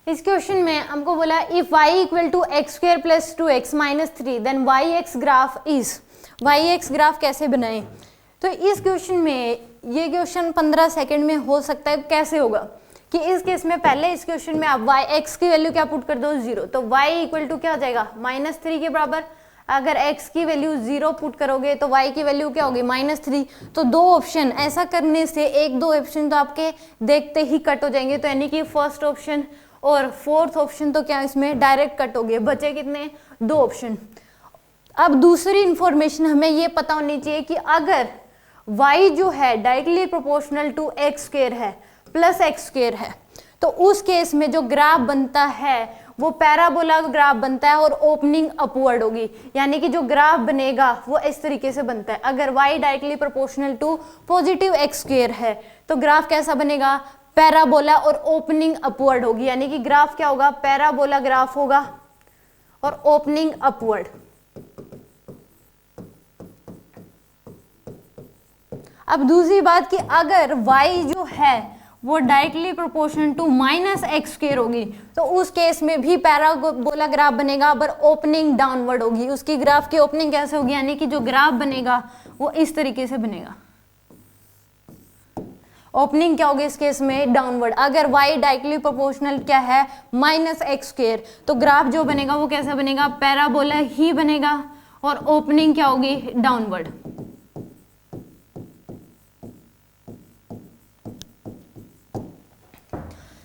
इस क्वेश्चन में हमको बोला if y equal to x square plus 2x minus 3 then y x graph is, y x graph कैसे बनाए। तो इस क्वेश्चन में ये क्वेश्चन 15 सेकंड में हो सकता है। कैसे होगा कि इस केस में पहले इस क्वेश्चन में आप y x की वैल्यू क्या पुट कर दो 0, तो y इक्वल टू क्या हो जाएगा -3 के बराबर। अगर x की वैल्यू 0 पुट करोगे तो y की वैल्यू क्या होगी -3। तो दो ऑप्शन ऐसा करने से एक दो ऑप्शन तो आपके देखते ही कट हो जाएंगे, तो यानी कि फर्स्ट ऑप्शन और फोर्थ ऑप्शन तो क्या इसमें डायरेक्ट कट हो गए, बचे कितने दो ऑप्शन। अब दूसरी इंफॉर्मेशन हमें ये पता होनी चाहिए कि अगर y जो है directly proportional to x square है प्लस एक्स स्क्वायर है, तो उस केस में जो ग्राफ बनता है वो पैराबोला ग्राफ बनता है और ओपनिंग अपवर्ड होगी, यानी कि जो ग्राफ बनेगा वो इस तरीके से बनता है। अगर y directly proportional to positive x square है तो ग्राफ कैसा बनेगा, पैराबोला और ओपनिंग अपवर्ड होगी, यानी कि ग्राफ क्या होगा, पैराबोला ग्राफ होगा और ओपनिंग अपवर्ड। अब दूसरी बात कि अगर y जो है वो directly proportional to minus x square होगी तो उस केस में भी पैराबोला ग्राफ बनेगा पर ओपनिंग डाउनवर्ड होगी। उसकी ग्राफ की ओपनिंग कैसे होगी, यानी कि जो ग्राफ बनेगा वो इस तरीके से बनेगा। ओपनिंग क्या होगी इस केस में, डाउनवर्ड। अगर y डायरेक्टली प्रोपोर्शनल क्या है माइनस एक्स स्क्वायर, तो ग्राफ जो बनेगा वो कैसा बनेगा, पैराबोला ही बनेगा और ओपनिंग क्या होगी, डाउनवर्ड।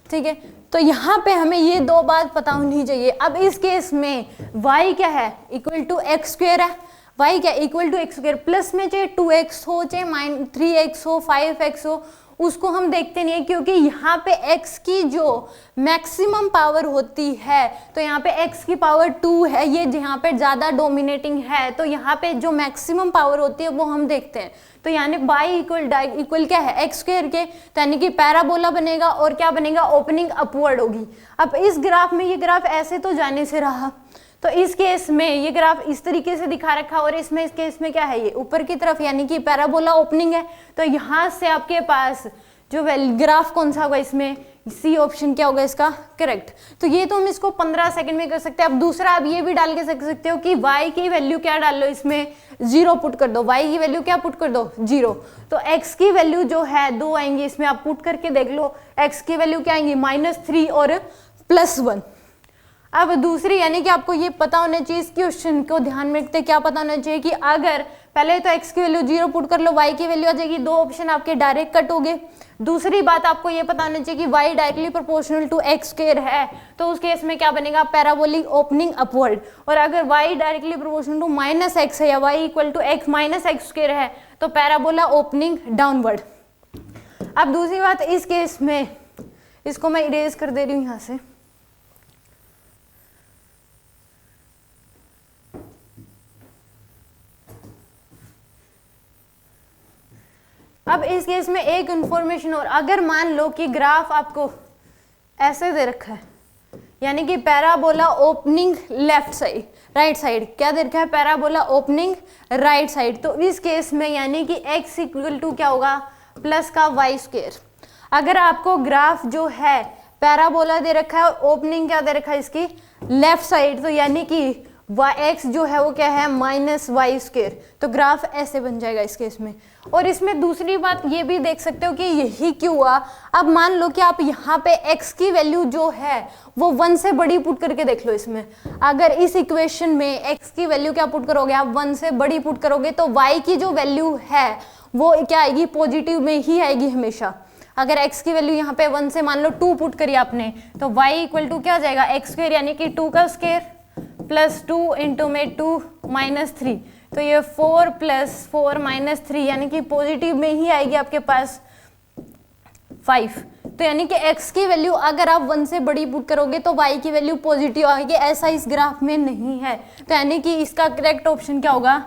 ठीक है, तो यहाँ पे हमें ये दो बात पता होनी चाहिए। अब इस केस में y क्या है, इक्वल टू एक्स स्क्वायर है, y क्या equal to x square, plus में चाहे 2x हो चाहे 3x हो 5x हो, उसको हम देखते नहीं है क्योंकि यहाँ पे x की जो मैक्सिमम पावर होती है तो यहाँ पे x की पावर 2 है, ये जहाँ पे ज़्यादा डोमिनेटिंग है, तो यहाँ पे जो मैक्सिमम पावर होती है वो हम देखते हैं। तो यानी y इक्वल क्या है एक्स स्क्वायर के, तो यानी कि पैराबोला बनेगा और क्या बनेगा, ओपनिंग अपवर्ड होगी। अब इस ग्राफ में ये ग्राफ ऐसे तो जाने से रहा, तो इस केस में ये ग्राफ इस तरीके से दिखा रखा और इसमें इस केस में क्या है, ये ऊपर की तरफ, यानी कि पैराबोला ओपनिंग है। तो यहाँ से आपके पास जो ग्राफ कौन सा होगा, इसमें सी ऑप्शन क्या होगा इसका करेक्ट। तो ये तो हम इसको 15 सेकंड में कर सकते हैं। अब दूसरा आप ये भी डाल के सकते हो कि y की वैल्यू क्या डाल लो, इसमें 0 पुट कर दो, y की वैल्यू क्या पुट कर दो 0, तो x की वैल्यू जो है 2 आएंगी, इसमें आप पुट करके देख लो x की वैल्यू क्या आएंगी -3 और +1। अब दूसरी यानी कि आपको ये पता होना चाहिए, इस क्वेश्चन को ध्यान में रखते क्या पता होना चाहिए कि अगर पहले तो x की वैल्यू 0 पुट कर लो, y की वैल्यू आ जाएगी, दो ऑप्शन आपके डायरेक्ट कट हो गए। दूसरी बात आपको ये पता होना चाहिए कि y directly proportional to x square है, तो उस केस में क्या बनेगा, पैराबोलिक ओपनिंग अपवर्ड। और अगर y directly proportional to -x है या y equal to x minus x square है तो पैराबोला ओपनिंग डाउनवर्ड। अब दूसरी बात इस केस में, इसको मैं इरेज कर दे रही हूँ यहाँ से। अब इस केस में एक इंफॉर्मेशन और, अगर मान लो कि ग्राफ आपको ऐसे दे रखा है, यानी कि parabola opening left side right side, क्या दे रखा है, पैराबोला ओपनिंग राइट साइड, तो इस केस में यानी कि x इक्वल टू क्या होगा, प्लस का वाई स्क्वायर। अगर आपको ग्राफ जो है पैराबोला दे रखा है और ओपनिंग क्या दे रखा है इसकी लेफ्ट साइड, तो यानी कि x जो है वो क्या है -y², तो ग्राफ ऐसे बन जाएगा इस केस में। और इसमें दूसरी बात ये भी देख सकते हो कि यही क्यों हुआ। अब मान लो कि आप यहाँ पे x की वैल्यू जो है वो 1 से बड़ी पुट करके देख लो। इसमें अगर इस इक्वेशन में x की वैल्यू क्या पुट करोगे, आप 1 से बड़ी पुट करोगे तो y की जो वैल्यू है वो क्या आएगी, पॉजिटिव में ही आएगी हमेशा। अगर x की वैल्यू यहाँ पे 1 से मान लो 2 पुट करी आपने, तो y इक्वल टू क्या आ जाएगा, x² यानी कि 2 का स्क्वायर प्लस 2 इंटू में 2 -3, तो ये 4 + 4 -3 यानी कि पॉजिटिव में ही आएगी आपके पास 5। तो यानी कि x की वैल्यू अगर आप 1 से बड़ी पुट करोगे तो y की वैल्यू पॉजिटिव आएगी, ऐसा इस ग्राफ में नहीं है। तो यानी कि इसका करेक्ट ऑप्शन क्या होगा,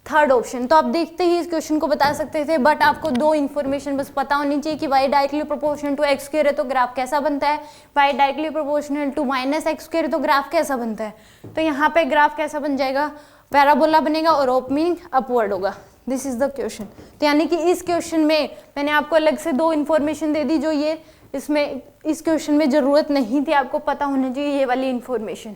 थर्ड ऑप्शन। तो आप देखते ही इस क्वेश्चन को बता सकते थे, बट आपको दो इन्फॉर्मेशन बस पता होनी चाहिए कि y directly proportional to x square है तो ग्राफ कैसा बनता है, y directly proportional to -x² है तो ग्राफ कैसा बनता है। तो यहाँ पे ग्राफ कैसा बन जाएगा, पैराबोला बनेगा और ओपनिंग अपवर्ड होगा। This is the question. तो यानी कि इस क्वेश्चन में मैंने आपको अलग से दो इन्फॉर्मेशन दे दी, जो ये इसमें इस क्वेश्चन में ज़रूरत नहीं थी, आपको पता होना चाहिए ये वाली इन्फॉर्मेशन।